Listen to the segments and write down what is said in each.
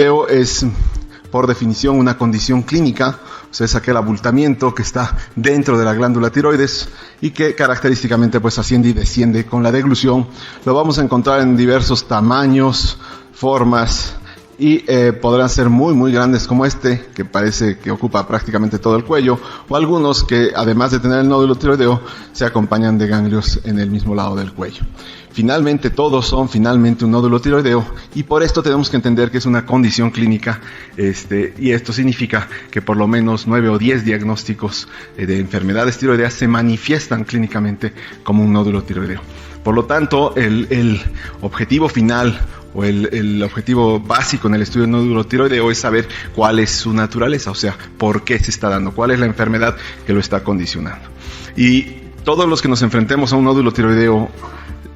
tiroideo es, por definición, una condición clínica, o sea, es aquel abultamiento que está dentro de la glándula tiroides y que característicamente pues asciende y desciende con la deglución. Lo vamos a encontrar en diversos tamaños, formas, y podrán ser muy grandes como este, que parece que ocupa prácticamente todo el cuello, o algunos que, además de tener el nódulo tiroideo, se acompañan de ganglios en el mismo lado del cuello. Finalmente, todos son un nódulo tiroideo, y por esto tenemos que entender que es una condición clínica, y esto significa que por lo menos 9 o 10 diagnósticos de enfermedades tiroideas se manifiestan clínicamente como un nódulo tiroideo. Por lo tanto, el objetivo final o el objetivo básico en el estudio del nódulo tiroideo es saber cuál es su naturaleza, o sea, por qué se está dando, cuál es la enfermedad que lo está condicionando. Y todos los que nos enfrentemos a un nódulo tiroideo,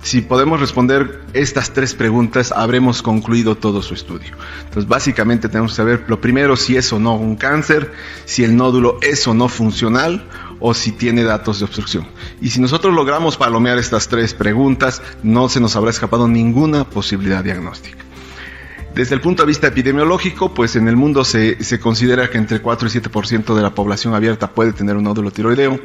si podemos responder estas 3 preguntas, habremos concluido todo su estudio. Entonces, básicamente tenemos que saber, lo primero, si es o no un cáncer, si el nódulo es o no funcional, o si tiene datos de obstrucción. Y si nosotros logramos palomear estas 3 preguntas, no se nos habrá escapado ninguna posibilidad diagnóstica. Desde el punto de vista epidemiológico, pues en el mundo se considera que entre 4 y 7% de la población abierta puede tener un nódulo tiroideo.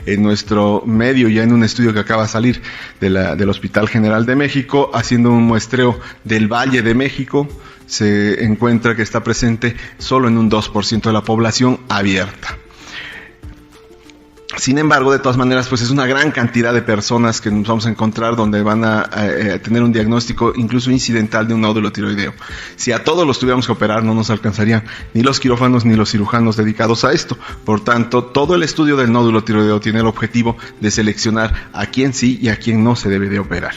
En nuestro medio, ya en un estudio que acaba de salir del Hospital General de México, haciendo un muestreo del Valle de México, se encuentra que está presente solo en un 2% de la población abierta. Sin embargo, de todas maneras, pues es una gran cantidad de personas que nos vamos a encontrar donde van a tener un diagnóstico incluso incidental de un nódulo tiroideo. Si a todos los tuviéramos que operar, no nos alcanzarían ni los quirófanos ni los cirujanos dedicados a esto. Por tanto, todo el estudio del nódulo tiroideo tiene el objetivo de seleccionar a quién sí y a quién no se debe de operar.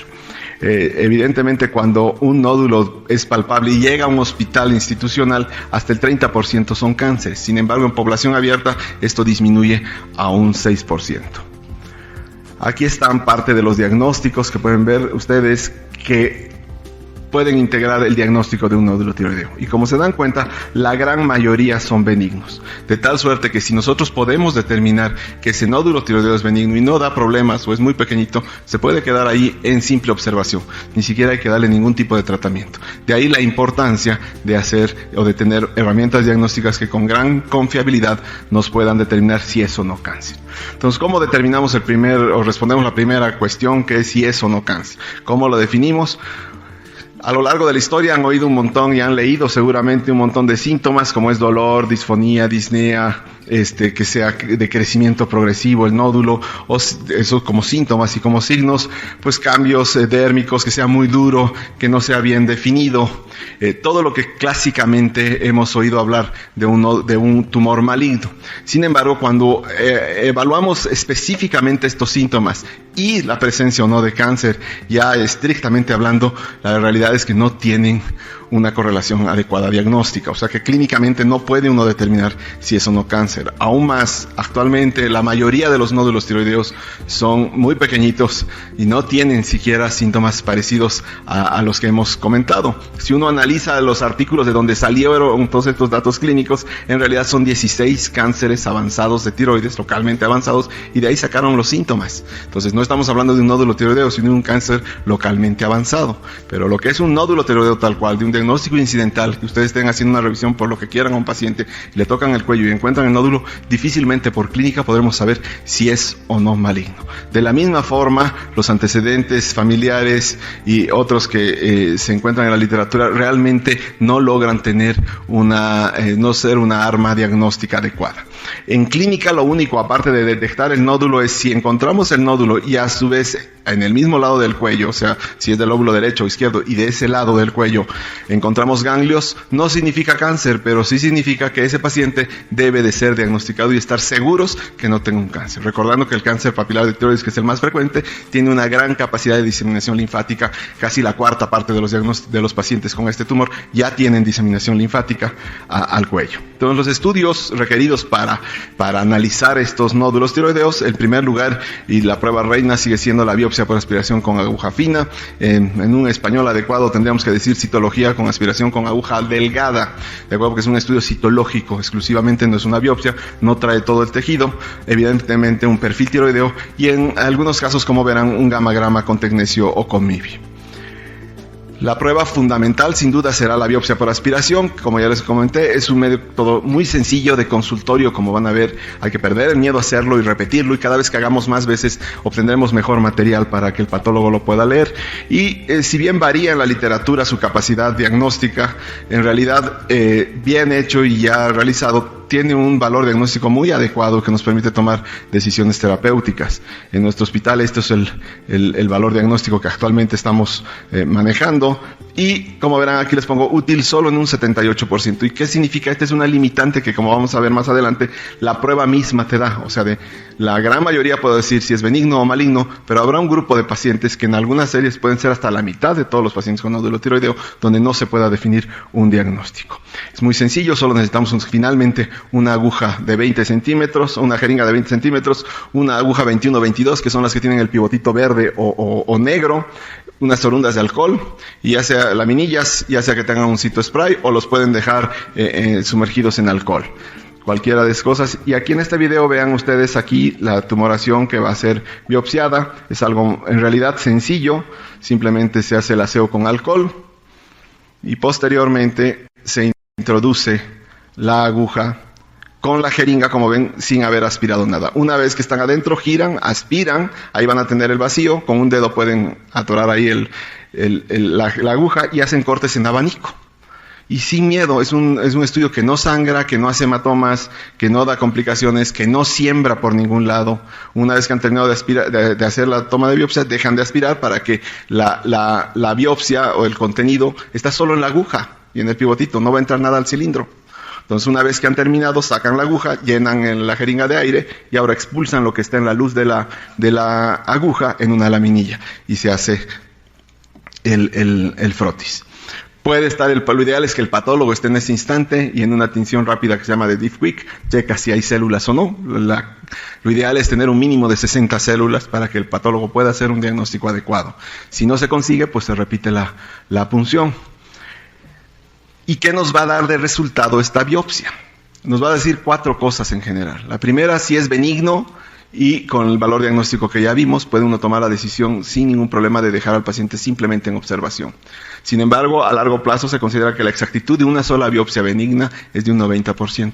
Evidentemente, cuando un nódulo es palpable y llega a un hospital institucional, hasta el 30% son cánceres. Sin embargo, en población abierta esto disminuye a un 6%. Aquí están parte de los diagnósticos que pueden ver ustedes que pueden integrar el diagnóstico de un nódulo tiroideo. Y como se dan cuenta, la gran mayoría son benignos. De tal suerte que si nosotros podemos determinar que ese nódulo tiroideo es benigno y no da problemas o es muy pequeñito, se puede quedar ahí en simple observación. Ni siquiera hay que darle ningún tipo de tratamiento. De ahí la importancia de hacer o de tener herramientas diagnósticas que con gran confiabilidad nos puedan determinar si es o no cáncer. Entonces, ¿cómo determinamos respondemos la primera cuestión, que es si es o no cáncer? ¿Cómo lo definimos? A lo largo de la historia han oído un montón y han leído seguramente un montón de síntomas como es dolor, disfonía, disnea, que sea de crecimiento progresivo el nódulo, o eso como síntomas, y como signos, pues cambios dérmicos, que sea muy duro, que no sea bien definido, todo lo que clásicamente hemos oído hablar de un tumor maligno. Sin embargo, cuando evaluamos específicamente estos síntomas y la presencia o no de cáncer, ya estrictamente hablando, la realidad es que no tienen una correlación adecuada diagnóstica, o sea que clínicamente no puede uno determinar si es o no cáncer. Aún más, actualmente la mayoría de los nódulos tiroideos son muy pequeñitos y no tienen siquiera síntomas parecidos a los que hemos comentado. Si uno analiza los artículos de donde salieron todos estos datos clínicos, en realidad son 16 cánceres avanzados de tiroides, localmente avanzados, y de ahí sacaron los síntomas. Entonces no estamos hablando de un nódulo tiroideo, sino de un cáncer localmente avanzado. Pero lo que es un nódulo tiroideo tal cual, de un diagnóstico incidental, que ustedes estén haciendo una revisión por lo que quieran a un paciente, le tocan el cuello y encuentran el nódulo, difícilmente por clínica podremos saber si es o no maligno. De la misma forma, los antecedentes familiares y otros que se encuentran en la literatura realmente no logran tener no ser una arma diagnóstica adecuada. En clínica, lo único, aparte de detectar el nódulo, es si encontramos el nódulo y a su vez en el mismo lado del cuello, o sea, si es del lóbulo derecho o izquierdo, y de ese lado del cuello encontramos ganglios, no significa cáncer, pero sí significa que ese paciente debe de ser diagnosticado y estar seguros que no tenga un cáncer. Recordando que el cáncer papilar de tiroides, que es el más frecuente, tiene una gran capacidad de diseminación linfática. Casi la cuarta parte de los pacientes con este tumor ya tienen diseminación linfática al cuello. Entonces, los estudios requeridos para analizar estos nódulos tiroideos, en primer lugar, y la prueba reina sigue siendo la biopsia por aspiración con aguja fina. En un español adecuado tendríamos que decir citología con aspiración con aguja delgada, de acuerdo, porque es un estudio citológico exclusivamente, no es una biopsia, no trae todo el tejido, evidentemente un perfil tiroideo y en algunos casos, como verán, un gamagrama con tecnecio o con MIBI. La prueba fundamental sin duda será la biopsia por aspiración. Como ya les comenté, es un método muy sencillo de consultorio. Como van a ver, hay que perder el miedo a hacerlo y repetirlo, y cada vez que hagamos más veces obtendremos mejor material para que el patólogo lo pueda leer. Y si bien varía en la literatura su capacidad diagnóstica, en realidad bien hecho y ya realizado, tiene un valor diagnóstico muy adecuado que nos permite tomar decisiones terapéuticas. En nuestro hospital esto es el valor diagnóstico que actualmente estamos manejando, y como verán aquí les pongo útil solo en un 78%. ¿Y qué significa? Esta es una limitante que, como vamos a ver más adelante, la prueba misma te da. O sea, de la gran mayoría puedo decir si es benigno o maligno, pero habrá un grupo de pacientes que en algunas series pueden ser hasta la mitad de todos los pacientes con nódulo tiroideo, donde no se pueda definir un diagnóstico. Es muy sencillo, solo necesitamos finalmente una aguja de 20 centímetros, una jeringa de 20 centímetros, una aguja 21-22, que son las que tienen el pivotito verde o negro, unas torundas de alcohol, y ya sea laminillas, ya sea que tengan un cito spray, o los pueden dejar sumergidos en alcohol. Cualquiera de esas cosas. Y aquí en este video vean ustedes aquí la tumoración que va a ser biopsiada. Es algo en realidad sencillo, simplemente se hace el aseo con alcohol y posteriormente se introduce la aguja con la jeringa, como ven, sin haber aspirado nada. Una vez que están adentro, giran, aspiran, ahí van a tener el vacío, con un dedo pueden atorar ahí la aguja y hacen cortes en abanico. Y sin miedo, es un estudio que no sangra, que no hace hematomas, que no da complicaciones, que no siembra por ningún lado. Una vez que han terminado de hacer la toma de biopsia, dejan de aspirar para que la biopsia o el contenido está solo en la aguja y en el pivotito, no va a entrar nada al cilindro. Entonces, una vez que han terminado, sacan la aguja, llenan la jeringa de aire y ahora expulsan lo que está en la luz de la aguja en una laminilla y se hace el frotis. Puede estar, lo ideal es que el patólogo esté en ese instante y en una tinción rápida que se llama de Diff Quick, checa si hay células o no. Lo ideal es tener un mínimo de 60 células para que el patólogo pueda hacer un diagnóstico adecuado. Si no se consigue, pues se repite la punción. ¿Y qué nos va a dar de resultado esta biopsia? Nos va a decir 4 cosas en general. La primera, si es benigno, y con el valor diagnóstico que ya vimos, puede uno tomar la decisión sin ningún problema de dejar al paciente simplemente en observación. Sin embargo, a largo plazo se considera que la exactitud de una sola biopsia benigna es de un 90%.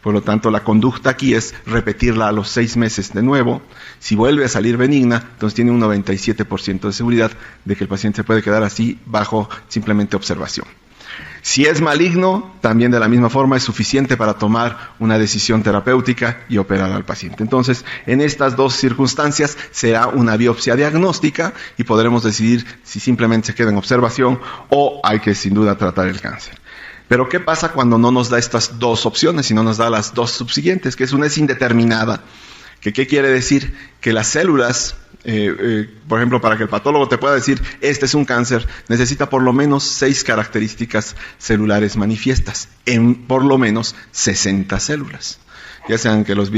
Por lo tanto, la conducta aquí es repetirla a los 6 meses de nuevo. Si vuelve a salir benigna, entonces tiene un 97% de seguridad de que el paciente se puede quedar así bajo simplemente observación. Si es maligno, también de la misma forma es suficiente para tomar una decisión terapéutica y operar al paciente. Entonces, en estas dos circunstancias será una biopsia diagnóstica y podremos decidir si simplemente se queda en observación o hay que sin duda tratar el cáncer. Pero ¿qué pasa cuando no nos da estas dos opciones, sino nos da las dos subsiguientes? Que una es indeterminada. ¿Qué quiere decir? Que las células, por ejemplo, para que el patólogo te pueda decir este es un cáncer, necesita por lo menos 6 características celulares manifiestas en por lo menos 60 células. Ya sean que los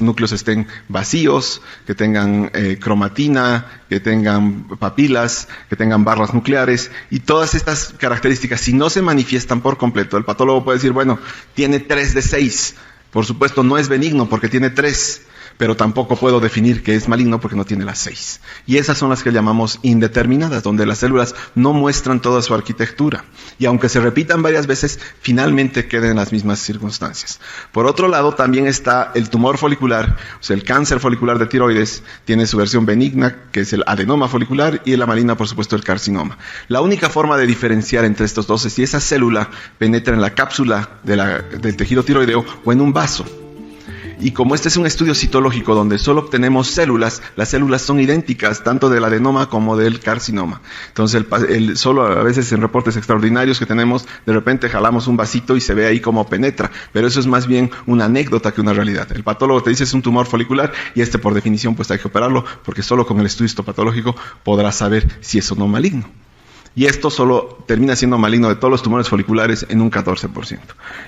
núcleos estén vacíos, que tengan cromatina, que tengan papilas, que tengan barras nucleares, y todas estas características, si no se manifiestan por completo, el patólogo puede decir, bueno, tiene 3 de 6. Por supuesto, no es benigno porque tiene 3. Pero tampoco puedo definir que es maligno porque no tiene las 6. Y esas son las que llamamos indeterminadas, donde las células no muestran toda su arquitectura. Y aunque se repitan varias veces, finalmente quedan en las mismas circunstancias. Por otro lado, también está el tumor folicular, o sea, el cáncer folicular de tiroides, tiene su versión benigna, que es el adenoma folicular, y la maligna, por supuesto, el carcinoma. La única forma de diferenciar entre estos dos es si esa célula penetra en la cápsula del tejido tiroideo o en un vaso. Y como este es un estudio citológico donde solo obtenemos células, las células son idénticas tanto del adenoma como del carcinoma. Entonces, solo a veces en reportes extraordinarios que tenemos, de repente jalamos un vasito y se ve ahí cómo penetra. Pero eso es más bien una anécdota que una realidad. El patólogo te dice es un tumor folicular y por definición pues hay que operarlo porque solo con el estudio histopatológico podrás saber si es o no maligno. Y esto solo termina siendo maligno de todos los tumores foliculares en un 14%.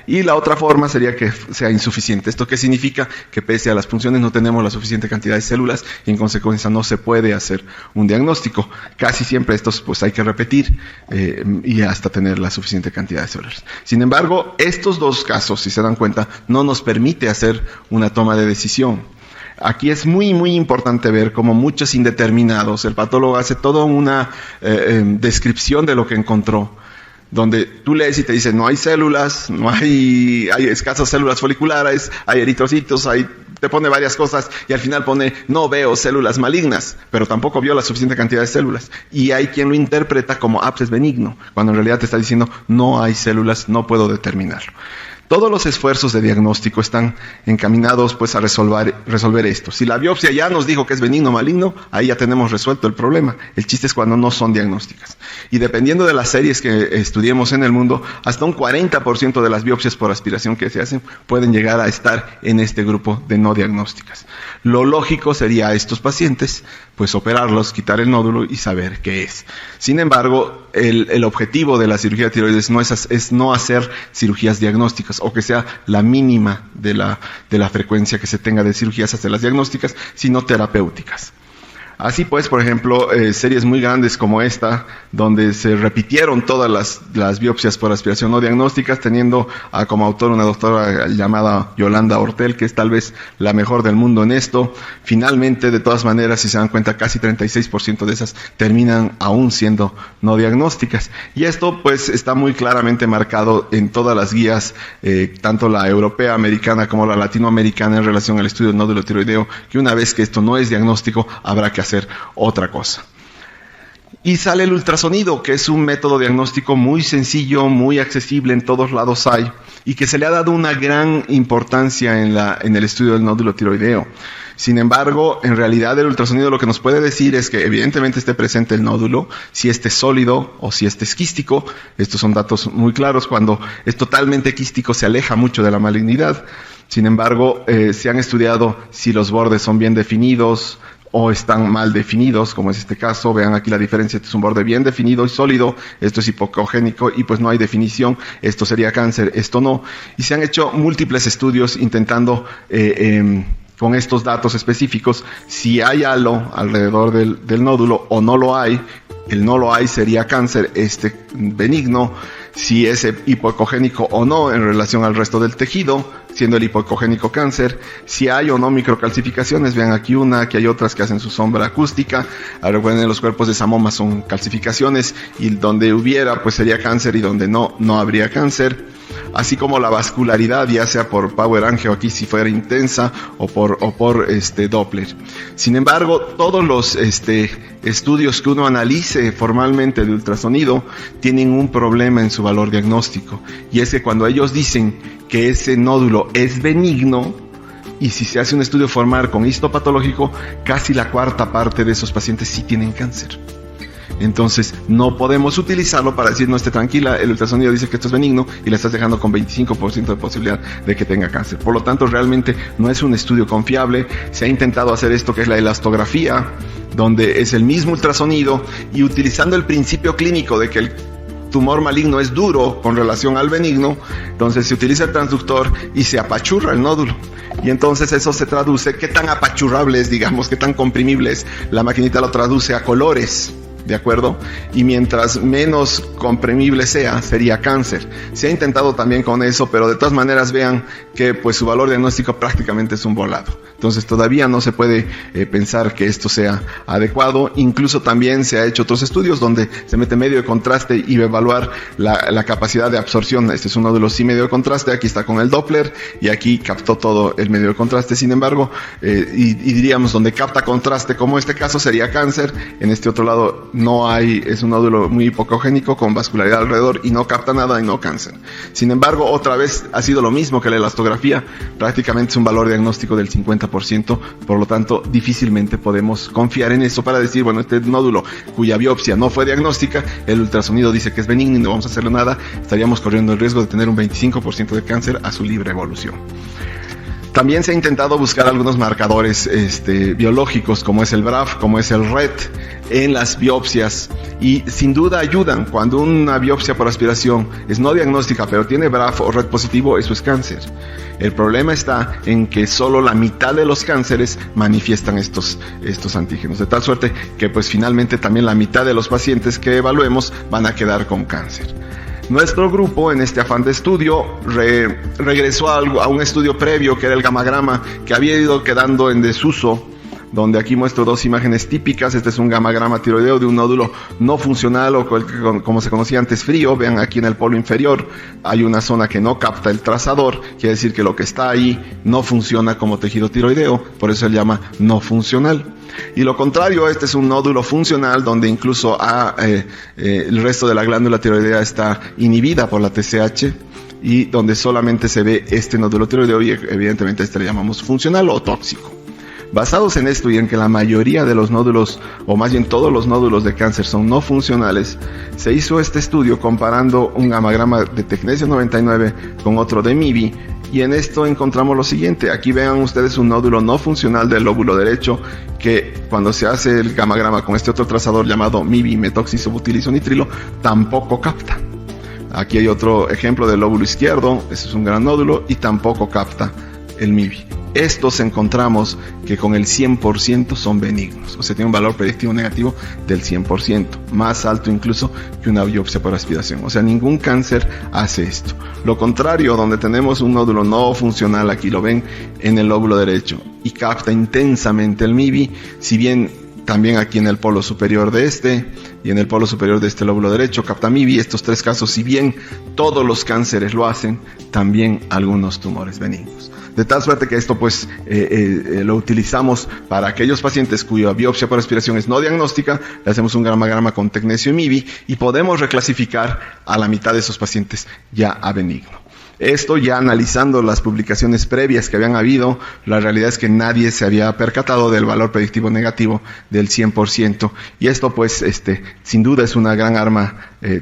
Y la otra forma sería que sea insuficiente. ¿Esto qué significa? Que pese a las punciones no tenemos la suficiente cantidad de células y en consecuencia no se puede hacer un diagnóstico. Casi siempre estos pues hay que repetir y hasta tener la suficiente cantidad de células. Sin embargo, estos dos casos, si se dan cuenta, no nos permite hacer una toma de decisión. Aquí es muy, muy importante ver cómo muchos indeterminados, el patólogo hace toda una descripción de lo que encontró, donde tú lees y te dice no hay células, hay escasas células foliculares, hay eritrocitos, te pone varias cosas y al final pone no veo células malignas, pero tampoco vio la suficiente cantidad de células. Y hay quien lo interpreta como es benigno, cuando en realidad te está diciendo no hay células, no puedo determinarlo. Todos los esfuerzos de diagnóstico están encaminados pues a resolver esto. Si la biopsia ya nos dijo que es benigno o maligno, ahí ya tenemos resuelto el problema. El chiste es cuando no son diagnósticas. Y dependiendo de las series que estudiemos en el mundo, hasta un 40% de las biopsias por aspiración que se hacen pueden llegar a estar en este grupo de no diagnósticas. Lo lógico sería a estos pacientes pues operarlos, quitar el nódulo y saber qué es. Sin embargo, el objetivo de la cirugía de tiroides es no hacer cirugías diagnósticas, o que sea la mínima de la frecuencia que se tenga de cirugías hacia las diagnósticas, sino terapéuticas. Así pues, por ejemplo, series muy grandes como esta, donde se repitieron todas las biopsias por aspiración no diagnósticas, teniendo como autor una doctora llamada Yolanda Ortel, que es tal vez la mejor del mundo en esto. Finalmente, de todas maneras, si se dan cuenta, casi 36% de esas terminan aún siendo no diagnósticas. Y esto pues está muy claramente marcado en todas las guías, tanto la europea, americana como la latinoamericana, en relación al estudio del nódulo tiroideo, que una vez que esto no es diagnóstico, habrá que hacer otra cosa. Y sale el ultrasonido, que es un método diagnóstico muy sencillo, muy accesible, en todos lados hay, y que se le ha dado una gran importancia en el estudio del nódulo tiroideo. Sin embargo, en realidad el ultrasonido lo que nos puede decir es que evidentemente esté presente el nódulo, si este es sólido o si este es quístico. Estos son datos muy claros. Cuando es totalmente quístico se aleja mucho de la malignidad. Sin embargo, se han estudiado si los bordes son bien definidos o están mal definidos, como es este caso. Vean aquí la diferencia, este es un borde bien definido y sólido, esto es hipocogénico y pues no hay definición, esto sería cáncer, esto no. Y se han hecho múltiples estudios intentando con estos datos específicos, si hay halo alrededor del nódulo o no lo hay. El no lo hay sería cáncer, benigno, si es hipocogénico o no en relación al resto del tejido, siendo el hipocogénico cáncer, si hay o no microcalcificaciones. Vean aquí aquí hay otras que hacen su sombra acústica. Recuerden, los cuerpos de Samoma son calcificaciones, y donde hubiera pues sería cáncer, y donde no habría cáncer. Así como la vascularidad, ya sea por Power Angio aquí si fuera intensa, o por Doppler. Sin embargo, todos los estudios que uno analice formalmente de ultrasonido tienen un problema en su valor diagnóstico, y es que cuando ellos dicen que ese nódulo es benigno, y si se hace un estudio formal con histopatológico, casi la cuarta parte de esos pacientes sí tienen cáncer. Entonces no podemos utilizarlo para decir no, esté tranquila, el ultrasonido dice que esto es benigno y le estás dejando con 25% de posibilidad de que tenga cáncer. Por lo tanto, realmente no es un estudio confiable. Se ha intentado hacer esto que es la elastografía, donde es el mismo ultrasonido, y utilizando el principio clínico de que el tumor maligno es duro con relación al benigno, entonces se utiliza el transductor y se apachurra el nódulo. Y entonces eso se traduce, qué tan apachurrable es, digamos, qué tan comprimible es. La maquinita lo traduce a colores, ¿de acuerdo? Y mientras menos comprimible sería cáncer. Se ha intentado también con eso, pero de todas maneras vean que pues su valor diagnóstico prácticamente es un volado. Entonces todavía no se puede pensar que esto sea adecuado. Incluso también se ha hecho otros estudios donde se mete medio de contraste y va a evaluar la capacidad de absorción. Este es un nódulo sin medio de contraste, aquí está con el Doppler, y aquí captó todo el medio de contraste. Sin embargo, y diríamos donde capta contraste, como este caso, sería cáncer. En este otro lado no hay, es un nódulo muy hipocogénico con vascularidad alrededor y no capta nada y no cáncer. Sin embargo, otra vez ha sido lo mismo que la elastografía, prácticamente es un valor diagnóstico del 50%, por lo tanto difícilmente podemos confiar en eso para decir, bueno, este nódulo cuya biopsia no fue diagnóstica, el ultrasonido dice que es benigno y no vamos a hacerle nada, estaríamos corriendo el riesgo de tener un 25% de cáncer a su libre evolución. También se ha intentado buscar algunos marcadores biológicos, como es el BRAF, como es el RET, en las biopsias, y sin duda ayudan. Cuando una biopsia por aspiración es no diagnóstica, pero tiene BRAF o RET positivo, eso es cáncer. El problema está en que solo la mitad de los cánceres manifiestan estos antígenos, de tal suerte que pues finalmente también la mitad de los pacientes que evaluemos van a quedar con cáncer. Nuestro grupo, en este afán de estudio, regresó a un estudio previo, que era el gamagrama, que había ido quedando en desuso, donde aquí muestro dos imágenes típicas. Este es un gamagrama tiroideo de un nódulo no funcional, o como se conocía antes, frío. Vean, aquí en el polo inferior hay una zona que no capta el trazador, quiere decir que lo que está ahí no funciona como tejido tiroideo, por eso se llama no funcional. Y lo contrario, este es un nódulo funcional, donde incluso el resto de la glándula tiroidea está inhibida por la TSH, y donde solamente se ve este nódulo tiroideo, y evidentemente este le llamamos funcional o tóxico. Basados en esto y en que la mayoría de los nódulos, o más bien todos los nódulos de cáncer, son no funcionales, se hizo este estudio comparando un gamagrama de Tecnesio 99 con otro de MIBI, y en esto encontramos lo siguiente. Aquí vean ustedes un nódulo no funcional del lóbulo derecho, que cuando se hace el gamagrama con este otro trazador llamado MIBI, metoxisobutilizonitrilo, tampoco capta. Aquí hay otro ejemplo del lóbulo izquierdo, este es un gran nódulo y tampoco capta el MIBI. Estos encontramos que con el 100% son benignos, o sea, tiene un valor predictivo negativo del 100%, más alto incluso que una biopsia por aspiración. O sea, ningún cáncer hace esto. Lo contrario, donde tenemos un nódulo no funcional, aquí lo ven en el lóbulo derecho, y capta intensamente el MIBI, si bien también aquí en el polo superior de este y en el polo superior de este lóbulo derecho capta MIBI. Estos tres casos, si bien todos los cánceres lo hacen, también algunos tumores benignos. De tal suerte que esto pues lo utilizamos para aquellos pacientes cuya biopsia por aspiración es no diagnóstica. Le hacemos un gamagrama con tecnesio y MIBI y podemos reclasificar a la mitad de esos pacientes ya a benigno. Esto ya analizando las publicaciones previas que habían habido, la realidad es que nadie se había percatado del valor predictivo negativo del 100%, y esto pues sin duda es una gran arma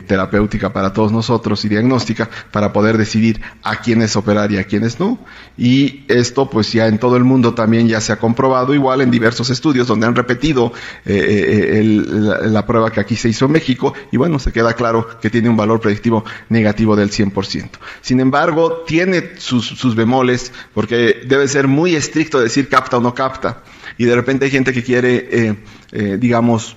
terapéutica para todos nosotros y diagnóstica para poder decidir a quiénes operar y a quiénes no. Y esto pues ya en todo el mundo también ya se ha comprobado, igual en diversos estudios donde han repetido la prueba que aquí se hizo en México, y bueno, se queda claro que tiene un valor predictivo negativo del 100%. Sin embargo, tiene sus bemoles, porque debe ser muy estricto decir capta o no capta, y de repente hay gente que quiere, digamos,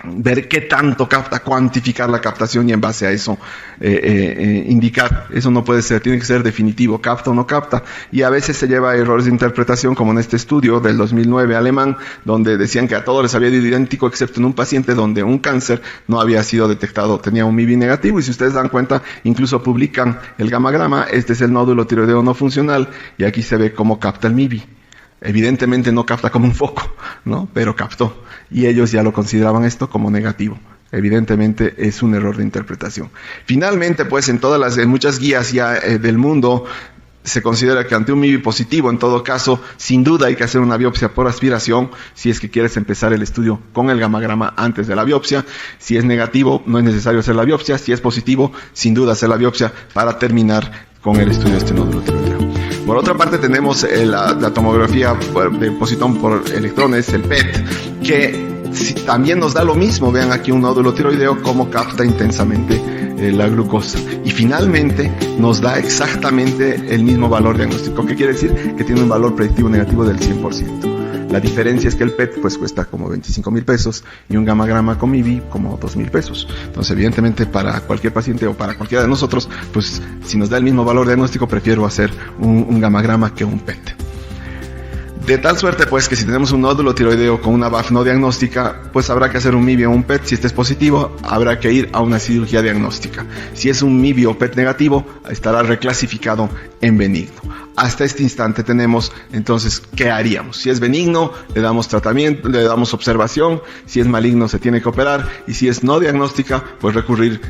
ver qué tanto capta, cuantificar la captación y en base a eso indicar. Eso no puede ser, tiene que ser definitivo, capta o no capta, y a veces se lleva a errores de interpretación, como en este estudio del 2009 alemán, donde decían que a todos les había ido idéntico excepto en un paciente donde un cáncer no había sido detectado, tenía un MIBI negativo, y si ustedes dan cuenta, incluso publican el gamagrama. Este es el nódulo tiroideo no funcional, y aquí se ve cómo capta el MIBI. Evidentemente no capta como un foco, ¿no? Pero captó, y ellos ya lo consideraban esto como negativo. Evidentemente es un error de interpretación. Finalmente, pues en muchas guías ya del mundo se considera que ante un MIBI positivo, en todo caso, sin duda hay que hacer una biopsia por aspiración si es que quieres empezar el estudio con el gamagrama antes de la biopsia. Si es negativo, no es necesario hacer la biopsia. Si es positivo, sin duda hacer la biopsia para terminar con el estudio de este nódulo tiroideo. Por otra parte tenemos la tomografía de positón por electrones, el PET, que también nos da lo mismo. Vean aquí un nódulo tiroideo cómo capta intensamente la glucosa, y finalmente nos da exactamente el mismo valor diagnóstico. ¿Qué quiere decir? Que tiene un valor predictivo negativo del 100%. La diferencia es que el PET pues cuesta como 25,000 pesos y un gamagrama con MIBI como 2,000 pesos. Entonces, evidentemente, para cualquier paciente o para cualquiera de nosotros, pues si nos da el mismo valor diagnóstico, prefiero hacer un gamagrama que un PET. De tal suerte pues que si tenemos un nódulo tiroideo con una BAF no diagnóstica, pues habrá que hacer un MIBI o un PET. Si este es positivo, habrá que ir a una cirugía diagnóstica. Si es un MIBI o PET negativo, estará reclasificado en benigno. Hasta este instante tenemos, entonces, ¿qué haríamos? Si es benigno, le damos tratamiento, le damos observación. Si es maligno, se tiene que operar. Y si es no diagnóstica, pues recurrir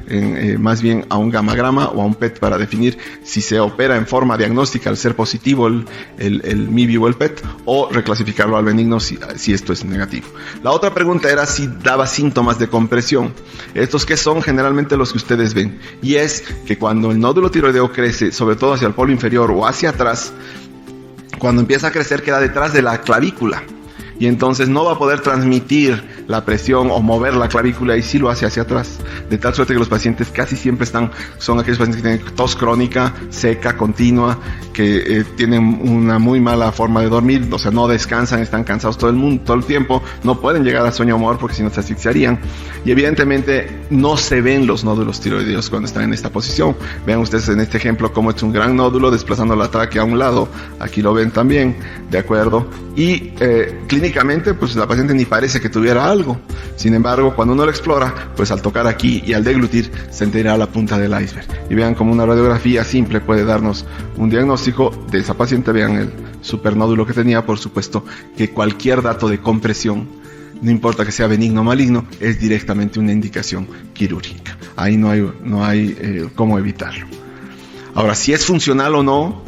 más bien a un gamagrama o a un PET para definir si se opera en forma diagnóstica al ser positivo el MIBI o el PET, o reclasificarlo al benigno si esto es negativo. La otra pregunta era si daba síntomas de compresión. Estos que son generalmente los que ustedes ven, y es que cuando el nódulo tiroideo crece, sobre todo hacia el polo inferior o hacia atrás, cuando empieza a crecer queda detrás de la clavícula, y entonces no va a poder transmitir la presión o mover la clavícula y sí lo hace hacia atrás. De tal suerte que los pacientes casi siempre son aquellos pacientes que tienen tos crónica, seca, continua, que tienen una muy mala forma de dormir, o sea, no descansan, están cansados todo el tiempo, no pueden llegar a sueño humor porque si no se asfixiarían. Y evidentemente no se ven los nódulos tiroideos cuando están en esta posición. Vean ustedes en este ejemplo cómo es un gran nódulo desplazando la tráquea a un lado. Aquí lo ven también, ¿de acuerdo? Y clínicamente, pues la paciente ni parece que tuviera algo. Sin embargo, cuando uno lo explora, pues al tocar aquí y al deglutir, se enterará la punta del iceberg. Y vean cómo una radiografía simple puede darnos un diagnóstico de esa paciente. Vean el supernódulo que tenía. Por supuesto que cualquier dato de compresión, no importa que sea benigno o maligno, es directamente una indicación quirúrgica. Ahí no hay cómo evitarlo. Ahora, si es funcional o no,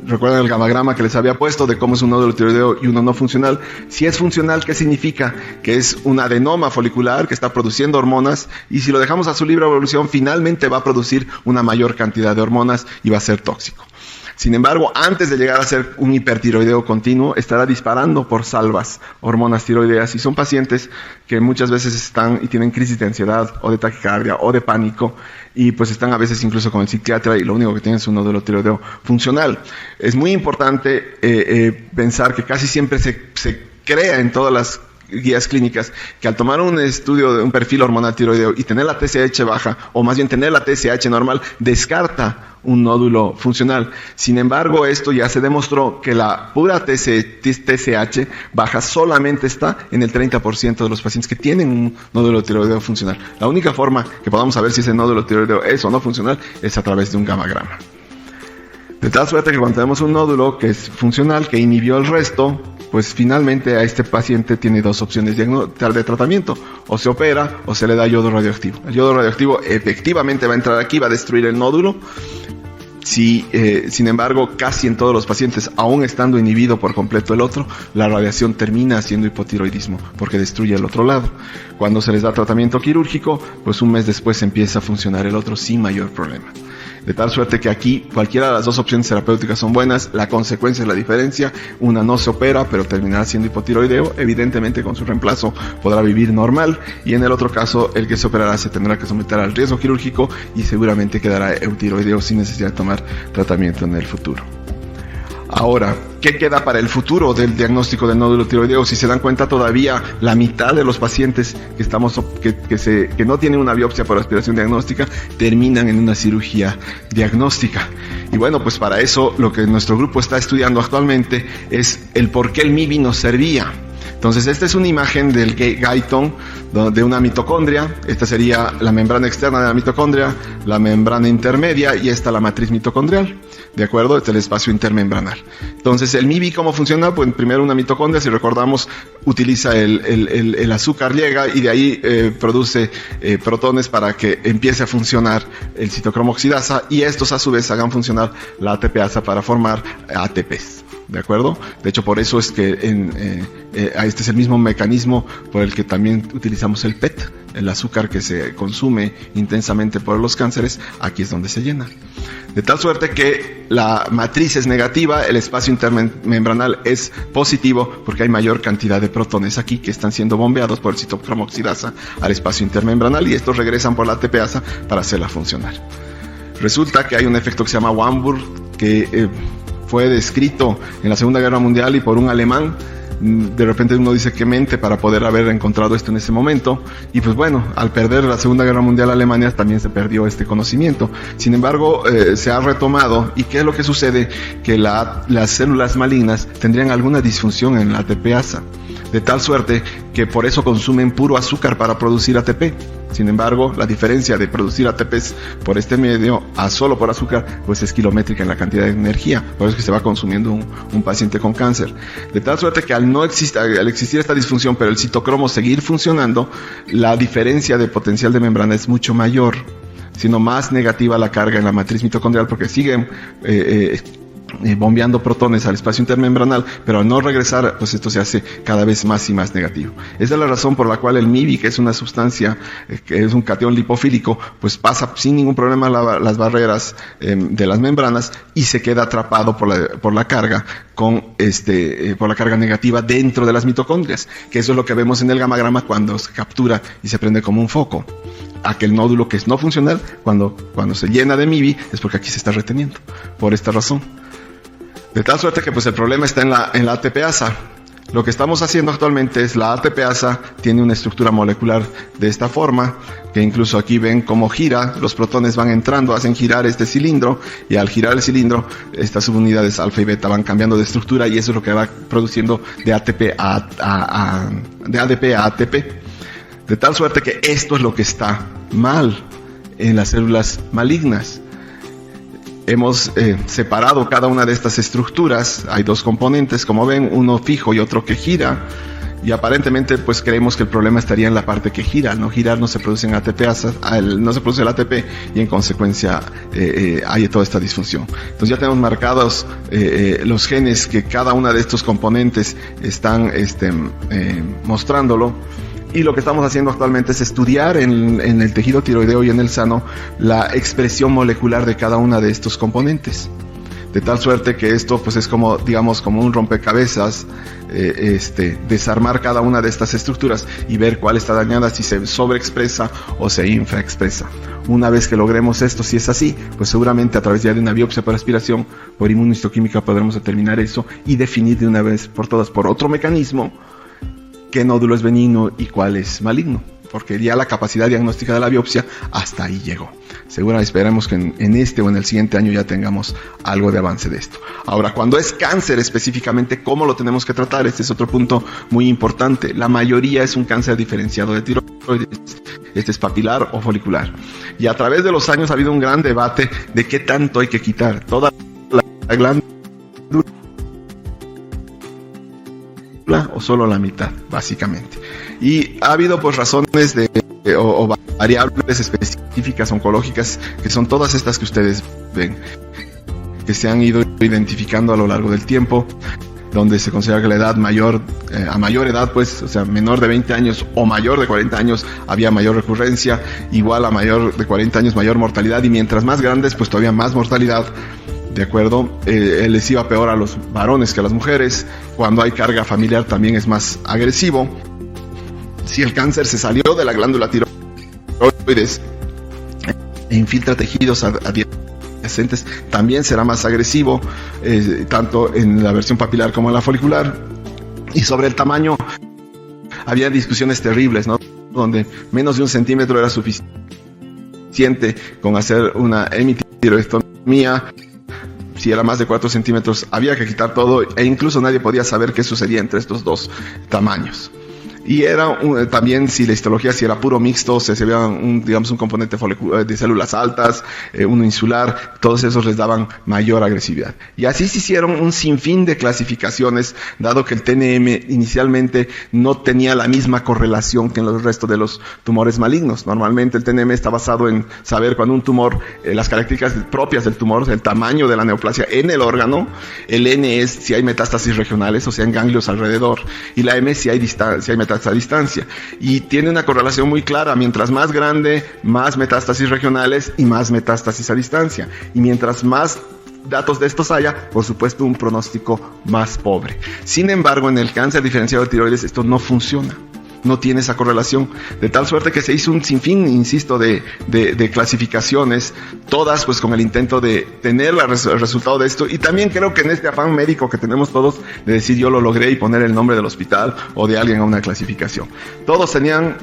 recuerden el gamagrama que les había puesto de cómo es un nódulo tiroideo y uno no funcional. Si es funcional, ¿qué significa? Que es un adenoma folicular que está produciendo hormonas, y si lo dejamos a su libre evolución, finalmente va a producir una mayor cantidad de hormonas y va a ser tóxico. Sin embargo, antes de llegar a ser un hipertiroideo continuo, estará disparando por salvas hormonas tiroideas, y son pacientes que muchas veces están y tienen crisis de ansiedad o de taquicardia o de pánico, y pues están a veces incluso con el psiquiatra y lo único que tienen es un nódulo tiroideo funcional. Es muy importante pensar que casi siempre se crea en todas las guías clínicas que al tomar un estudio de un perfil hormonal tiroideo y tener la TSH baja, o más bien tener la TSH normal, descarta un nódulo funcional. Sin embargo, esto ya se demostró que la pura TSH baja solamente está en el 30% de los pacientes que tienen un nódulo tiroideo funcional. La única forma que podamos saber si ese nódulo tiroideo es o no funcional es a través de un gamagrama. De tal suerte que cuando tenemos un nódulo que es funcional, que inhibió el resto, pues finalmente a este paciente tiene dos opciones de tratamiento: o se opera o se le da yodo radioactivo. El yodo radioactivo efectivamente va a entrar aquí, va a destruir el nódulo. Sin embargo, casi en todos los pacientes, aún estando inhibido por completo el otro, la radiación termina haciendo hipotiroidismo porque destruye el otro lado. Cuando se les da tratamiento quirúrgico, pues un mes después empieza a funcionar el otro sin mayor problema. De tal suerte que aquí cualquiera de las dos opciones terapéuticas son buenas. La consecuencia es la diferencia. Una no se opera, pero terminará siendo hipotiroideo. Evidentemente con su reemplazo podrá vivir normal, y en el otro caso el que se operará se tendrá que someter al riesgo quirúrgico y seguramente quedará eutiroideo sin necesidad de tomar tratamiento en el futuro. Ahora, ¿qué queda para el futuro del diagnóstico del nódulo tiroideo? Si se dan cuenta, todavía la mitad de los pacientes que no tienen una biopsia por aspiración diagnóstica terminan en una cirugía diagnóstica. Y bueno, pues para eso lo que nuestro grupo está estudiando actualmente es el por qué el MIBI nos servía. Entonces, esta es una imagen del Guyton de una mitocondria. Esta sería la membrana externa de la mitocondria, la membrana intermedia, y esta la matriz mitocondrial. ¿De acuerdo? Este es el espacio intermembranal. Entonces, el MIBI, ¿cómo funciona? Pues primero una mitocondria, si recordamos, utiliza el azúcar, llega y de ahí produce protones para que empiece a funcionar el citocromo oxidasa, y estos a su vez hagan funcionar la ATPasa para formar ATPs. ¿De acuerdo? De hecho, por eso es que este es el mismo mecanismo por el que también utilizamos el PET, el azúcar que se consume intensamente por los cánceres. Aquí es donde se llena. De tal suerte que la matriz es negativa, el espacio intermembranal es positivo, porque hay mayor cantidad de protones aquí que están siendo bombeados por el citocromo oxidasa al espacio intermembranal, y estos regresan por la ATPasa para hacerla funcionar. Resulta que hay un efecto que se llama Warburg, que fue descrito en la Segunda Guerra Mundial y por un alemán. De repente uno dice qué mente para poder haber encontrado esto en ese momento, y pues bueno, al perder la Segunda Guerra Mundial Alemania también se perdió este conocimiento. Sin embargo, se ha retomado. ¿Y qué es lo que sucede? Que las células malignas tendrían alguna disfunción en la ATPasa, de tal suerte que por eso consumen puro azúcar para producir ATP. Sin embargo, la diferencia de producir ATPs por este medio a solo por azúcar, pues es kilométrica en la cantidad de energía. Por eso es que se va consumiendo un paciente con cáncer. De tal suerte que al existir esta disfunción, pero el citocromo seguir funcionando, la diferencia de potencial de membrana es mucho mayor, sino más negativa la carga en la matriz mitocondrial, porque siguen bombeando protones al espacio intermembranal, pero al no regresar, pues esto se hace cada vez más y más negativo. Esa es la razón por la cual el MIB-I, que es una sustancia, que es un catión lipofílico, pues pasa sin ningún problema las barreras de las membranas y se queda atrapado por la carga por la carga negativa dentro de las mitocondrias, que eso es lo que vemos en el gamagrama cuando se captura y se prende como un foco. Aquel nódulo que es no funcional, cuando se llena de MIB-I, es porque aquí se está reteniendo, por esta razón. De tal suerte que pues el problema está en la ATPasa. Lo que estamos haciendo actualmente es la ATPasa tiene una estructura molecular de esta forma, que incluso aquí ven cómo gira, los protones van entrando, hacen girar este cilindro, y al girar el cilindro, estas subunidades alfa y beta van cambiando de estructura, y eso es lo que va produciendo de ADP a ATP. De tal suerte que esto es lo que está mal en las células malignas. Hemos separado cada una de estas estructuras. Hay dos componentes, como ven, uno fijo y otro que gira. Y aparentemente, pues creemos que el problema estaría en la parte que gira. Al no girar no se produce no se produce el ATP y en consecuencia hay toda esta disfunción. Entonces ya tenemos marcados los genes que cada una de estos componentes están mostrándolo. Y lo que estamos haciendo actualmente es estudiar en el tejido tiroideo y en el sano la expresión molecular de cada una de estos componentes. De tal suerte que esto pues es como, digamos, como un rompecabezas, desarmar cada una de estas estructuras y ver cuál está dañada, si se sobreexpresa o se infraexpresa. Una vez que logremos esto, si es así, pues seguramente a través ya de una biopsia por aspiración, por inmunohistoquímica podremos determinar eso y definir de una vez por todas, por otro mecanismo, qué nódulo es benigno y cuál es maligno, porque ya la capacidad diagnóstica de la biopsia hasta ahí llegó. Seguramente esperamos que en este o en el siguiente año ya tengamos algo de avance de esto. Ahora, cuando es cáncer específicamente, ¿cómo lo tenemos que tratar? Este es otro punto muy importante. La mayoría es un cáncer diferenciado de tiroides. Este es papilar o folicular. Y a través de los años ha habido un gran debate de qué tanto hay que quitar. Toda la glándula o solo la mitad, básicamente. Y ha habido pues razones o variables específicas oncológicas, que son todas estas que ustedes ven, que se han ido identificando a lo largo del tiempo, donde se considera que la edad mayor, a mayor edad, pues, o sea, menor de 20 años o mayor de 40 años, había mayor recurrencia, igual a mayor de 40 años, mayor mortalidad, y mientras más grandes, pues todavía más mortalidad. De acuerdo, les iba peor a los varones que a las mujeres. Cuando hay carga familiar también es más agresivo. Si el cáncer se salió de la glándula tiroides e infiltra tejidos adyacentes, también será más agresivo, tanto en la versión papilar como en la folicular. Y sobre el tamaño, había discusiones terribles, ¿no? Donde menos de 1 centímetro era suficiente con hacer una hemitiroidectomía. Si era más de 4 centímetros, había que quitar todo, e incluso nadie podía saber qué sucedía entre estos dos tamaños. Y era también, si la histología si era puro mixto, se veía un componente de células altas, uno insular, todos esos les daban mayor agresividad. Y así se hicieron un sinfín de clasificaciones, dado que el TNM inicialmente no tenía la misma correlación que en los restos de los tumores malignos. Normalmente el TNM está basado en saber cuando un tumor, las características propias del tumor, el tamaño de la neoplasia en el órgano, el N es si hay metástasis regionales, o sea en ganglios alrededor, y la M si hay metástasis a distancia, y tiene una correlación muy clara: mientras más grande, más metástasis regionales y más metástasis a distancia, y mientras más datos de estos haya, por supuesto un pronóstico más pobre. Sin embargo, en el cáncer diferenciado de tiroides esto no funciona, no tiene esa correlación, de tal suerte que se hizo un sinfín, insisto, de clasificaciones, todas pues con el intento de tener el resultado de esto. Y también creo que en este afán médico que tenemos todos de decir yo lo logré y poner el nombre del hospital o de alguien a una clasificación, todos tenían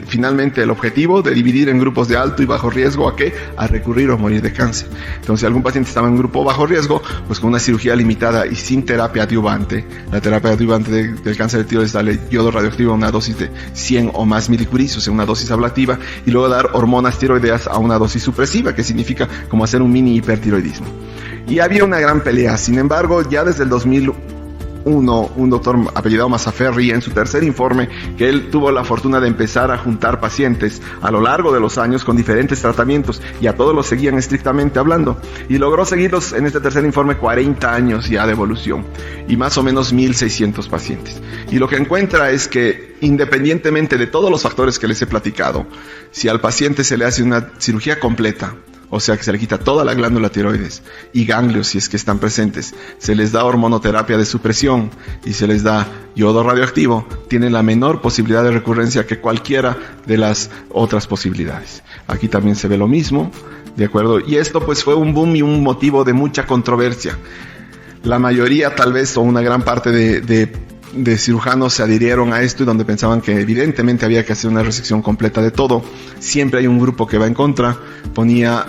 finalmente el objetivo de dividir en grupos de alto y bajo riesgo. ¿A qué? A recurrir o morir de cáncer. Entonces, si algún paciente estaba en grupo bajo riesgo, pues con una cirugía limitada y sin terapia adyuvante, la terapia adyuvante del cáncer de tiroides es darle yodo radioactivo a una dosis de 100 o más milicuris, o sea, una dosis ablativa, y luego dar hormonas tiroideas a una dosis supresiva, que significa como hacer un mini hipertiroidismo. Y había una gran pelea. Sin embargo, ya desde el 2001 un doctor apellidado Mazzaferri, en su tercer informe, que él tuvo la fortuna de empezar a juntar pacientes a lo largo de los años con diferentes tratamientos, y a todos los seguían estrictamente hablando, y logró seguirlos en este tercer informe 40 años ya de evolución y más o menos 1.600 pacientes. Y lo que encuentra es que, independientemente de todos los factores que les he platicado, si al paciente se le hace una cirugía completa, o sea que se le quita toda la glándula tiroides y ganglios si es que están presentes, se les da hormonoterapia de supresión y se les da yodo radioactivo, tienen la menor posibilidad de recurrencia que cualquiera de las otras posibilidades. Aquí también se ve lo mismo, ¿de acuerdo? Y esto pues fue un boom y un motivo de mucha controversia. La mayoría, tal vez, o una gran parte de cirujanos se adhirieron a esto, y donde pensaban que evidentemente había que hacer una resección completa de todo. Siempre hay un grupo que va en contra. Ponía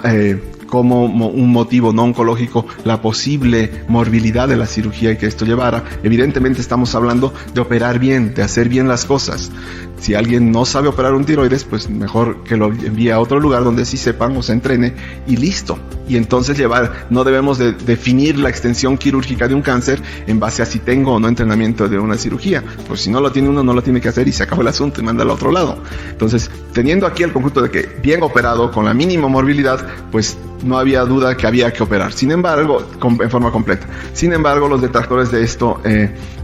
como un motivo no oncológico la posible morbilidad de la cirugía y que esto llevara. Evidentemente estamos hablando de operar bien, de hacer bien las cosas. Si alguien no sabe operar un tiroides, pues mejor que lo envíe a otro lugar donde sí sepan o se entrene y listo. Y entonces no debemos de definir la extensión quirúrgica de un cáncer en base a si tengo o no entrenamiento de una cirugía. Pues si no lo tiene uno, no lo tiene que hacer y se acabó el asunto y manda al otro lado. Entonces, teniendo aquí el conjunto de que bien operado, con la mínima morbilidad, pues no había duda que había que operar. Sin embargo, en forma completa. Sin embargo, los detractores de esto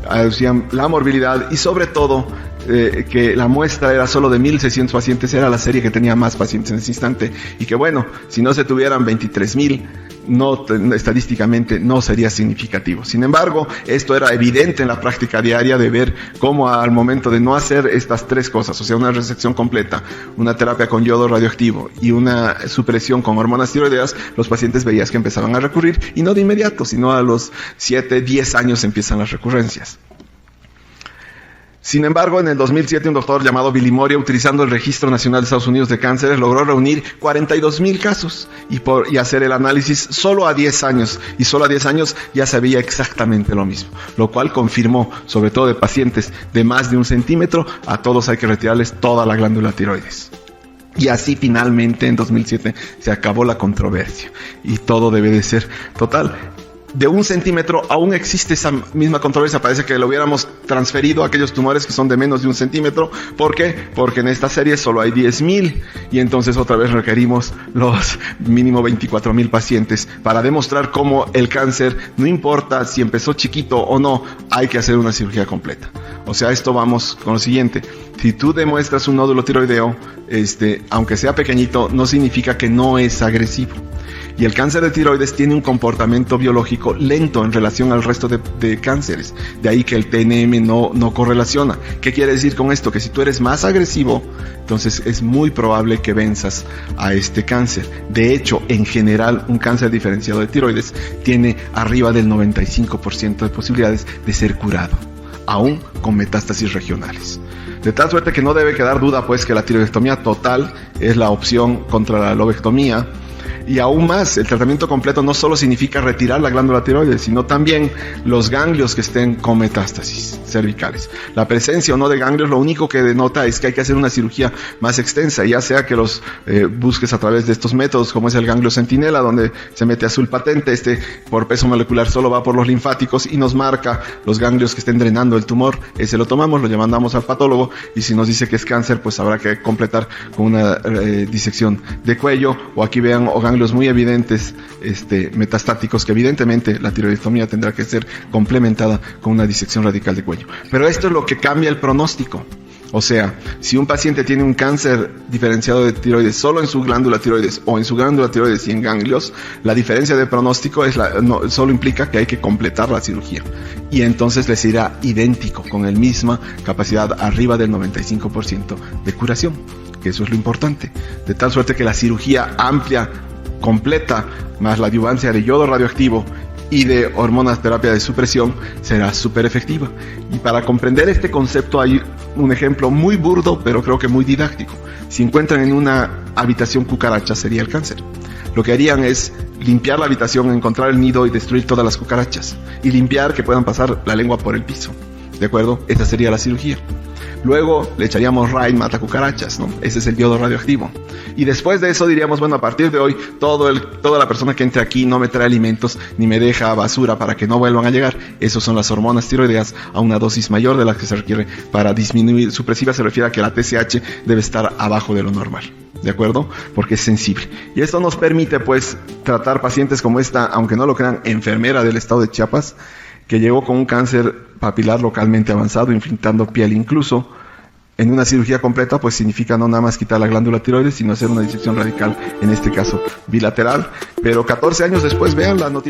aducían la morbilidad y sobre todo que la muestra era solo de 1.600 pacientes, era la serie que tenía más pacientes en ese instante, y que bueno, si no se tuvieran 23.000, estadísticamente no sería significativo. Sin embargo, esto era evidente en la práctica diaria, de ver cómo al momento de no hacer estas tres cosas, o sea, una resección completa, una terapia con yodo radioactivo y una supresión con hormonas tiroideas, los pacientes veías que empezaban a recurrir, y no de inmediato, sino a los 7, 10 años empiezan las recurrencias. Sin embargo, en el 2007, un doctor llamado Billy Moria, utilizando el Registro Nacional de Estados Unidos de Cánceres, logró reunir 42.000 casos y hacer el análisis solo a 10 años. Y solo a 10 años ya se veía exactamente lo mismo, lo cual confirmó, sobre todo de pacientes de más de 1 centímetro, a todos hay que retirarles toda la glándula tiroides. Y así finalmente en 2007 se acabó la controversia y todo debe de ser total. De 1 centímetro aún existe esa misma controversia, parece que lo hubiéramos transferido a aquellos tumores que son de menos de 1 centímetro. ¿Por qué? Porque en esta serie solo hay 10.000 y entonces otra vez requerimos los mínimo 24.000 pacientes para demostrar cómo el cáncer, no importa si empezó chiquito o no, hay que hacer una cirugía completa. O sea, esto vamos con lo siguiente: si tú demuestras un nódulo tiroideo, aunque sea pequeñito, no significa que no es agresivo. Y el cáncer de tiroides tiene un comportamiento biológico lento en relación al resto de cánceres. De ahí que el TNM no correlaciona. ¿Qué quiere decir con esto? Que si tú eres más agresivo, entonces es muy probable que venzas a este cáncer. De hecho, en general, un cáncer diferenciado de tiroides tiene arriba del 95% de posibilidades de ser curado, aún con metástasis regionales. De tal suerte que no debe quedar duda, pues, que la tiroidectomía total es la opción contra la lobectomía. Y aún más, el tratamiento completo no solo significa retirar la glándula tiroides, sino también los ganglios que estén con metástasis cervicales. La presencia o no de ganglios lo único que denota es que hay que hacer una cirugía más extensa, ya sea que los busques a través de estos métodos, como es el ganglio centinela, donde se mete azul patente, por peso molecular solo va por los linfáticos y nos marca los ganglios que estén drenando el tumor. Ese lo tomamos, lo mandamos al patólogo, y si nos dice que es cáncer, pues habrá que completar con una disección de cuello, o aquí vean ganglios muy evidentes metastáticos, que evidentemente la tiroidectomía tendrá que ser complementada con una disección radical de cuello. Pero esto es lo que cambia el pronóstico. O sea, si un paciente tiene un cáncer diferenciado de tiroides solo en su glándula tiroides o en su glándula tiroides y en ganglios, la diferencia de pronóstico solo implica que hay que completar la cirugía. Y entonces les irá idéntico, con la misma capacidad arriba del 95% de curación, que eso es lo importante. De tal suerte que la cirugía amplia, completa, más la adyuvancia de yodo radioactivo y de hormonas terapia de supresión será súper efectiva. Y para comprender este concepto hay un ejemplo muy burdo, pero creo que muy didáctico. Si encuentran en una habitación cucarachas, sería el cáncer. Lo que harían es limpiar la habitación, encontrar el nido y destruir todas las cucarachas. Y limpiar que puedan pasar la lengua por el piso. ¿de acuerdo? Esa sería la cirugía. Luego le echaríamos Raid mata cucarachas, ¿no? Ese es el yodo radioactivo. Y después de eso diríamos, bueno, a partir de hoy, toda la persona que entre aquí no me trae alimentos ni me deja basura para que no vuelvan a llegar. Esas son las hormonas tiroideas a una dosis mayor de la que se requiere para disminuir. Supresiva se refiere a que la TSH debe estar abajo de lo normal, ¿de acuerdo? Porque es sensible. Y esto nos permite, pues, tratar pacientes como esta, aunque no lo crean, enfermera del estado de Chiapas, que llegó con un cáncer papilar localmente avanzado, infiltrando piel incluso. En una cirugía completa, pues significa no nada más quitar la glándula tiroides, sino hacer una disección radical, en este caso bilateral. Pero 14 años después, véanla, no tiene